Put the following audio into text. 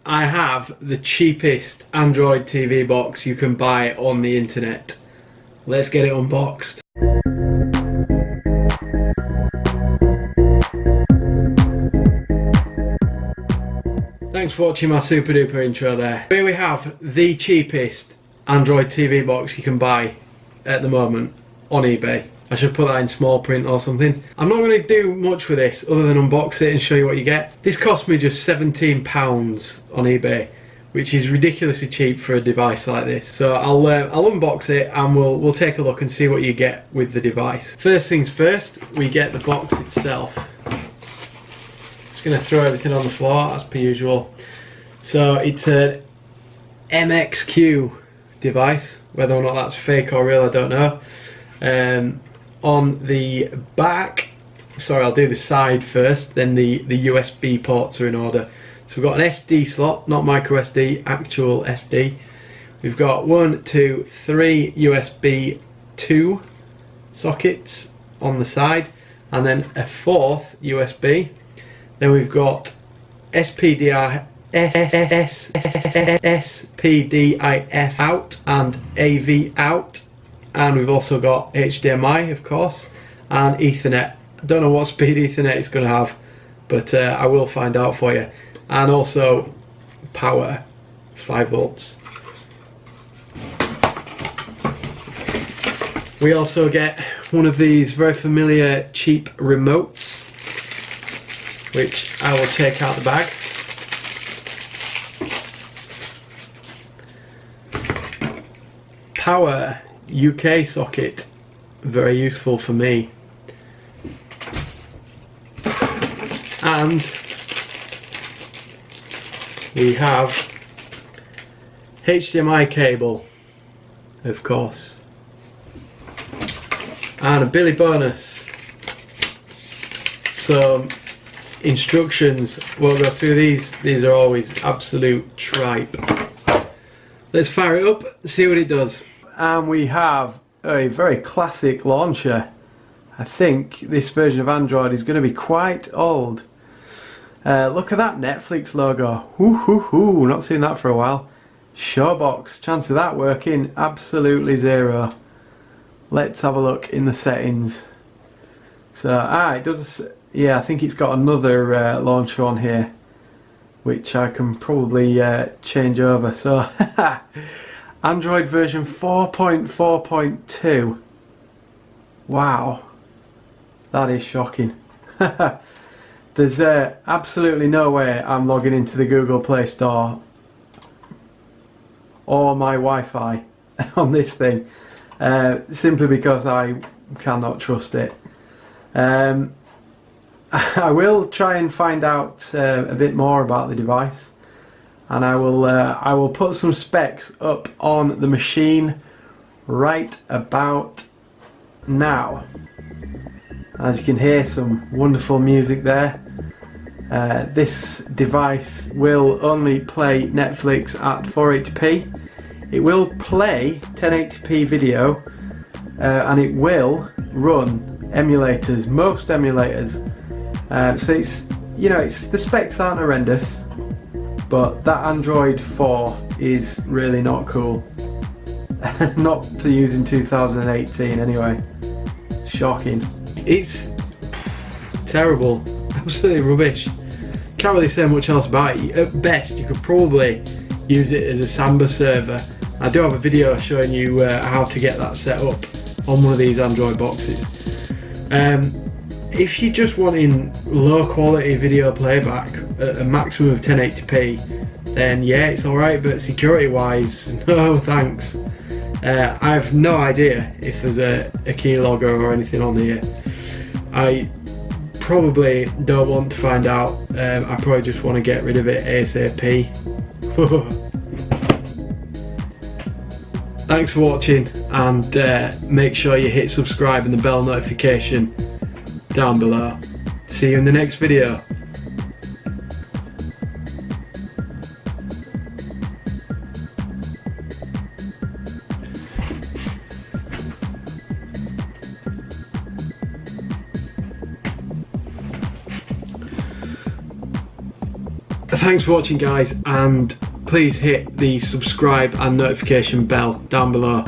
I have the cheapest Android TV box you can buy on the internet. Let's get it unboxed. Thanks for watching my super duper intro there. Here we have the cheapest Android TV box you can buy at the moment on eBay. I should put that in small print or something. I'm not going to do much with this other than unbox it and show you what you get. This cost me just £17 on eBay, which is ridiculously cheap for a device like this. So I'll unbox it and we'll take a look and see what you get with the device. First things first, we get the box itself. Just going to throw everything on the floor as per usual. So it's a MXQ device. Whether or not that's fake or real, I don't know. On the back, sorry, I'll do the side first, then the USB ports are in order. So we've got an SD slot, not micro SD, actual SD. We've got 1, 2, 3 USB 2 sockets on the side, and then a 4th USB. Then we've got SPDIF out and AV out. And we've also got HDMI, of course, and Ethernet. I don't know what speed Ethernet it's going to have, but I will find out for you. And also power, 5 volts. We also get one of these very familiar cheap remotes, which I will take out the bag. Power UK socket, very useful for me. And we have HDMI cable, of course, and a Billy bonus. So instructions, won't go through these are always absolute tripe. Let's fire it up, see what it does. And we have a very classic launcher. I think this version of Android is going to be quite old. Look at that Netflix logo. Woo, not seen that for a while. Showbox, chance of that working, absolutely zero. Let's have a look in the settings. So, it does, yeah, I think it's got another launcher on here, which I can probably change over. So, Android version 4.4.2. Wow, that is shocking. There's absolutely no way I'm logging into the Google Play Store or my Wi-Fi on this thing, simply because I cannot trust it. I will try and find out a bit more about the device, and I will put some specs up on the machine right about now. As you can hear, some wonderful music there. This device will only play Netflix at 480p. It will play 1080p video, and it will run emulators, most emulators. So it's, you know, the specs aren't horrendous, but that Android 4 is really not cool. Not to use in 2018 anyway. Shocking. It's terrible, absolutely rubbish. Can't really say much else about it. At best, you could probably use it as a Samba server. I do have a video showing you how to get that set up on one of these Android boxes. If you're just wanting low quality video playback at a maximum of 1080p, then yeah, it's alright, but security wise, no thanks. I have no idea if there's a keylogger or anything on here. I probably don't want to find out. I probably just want to get rid of it ASAP. Thanks for watching, and make sure you hit subscribe and the bell notification down below. See you in the next video. Thanks for watching, guys, and please hit the subscribe and notification bell down below.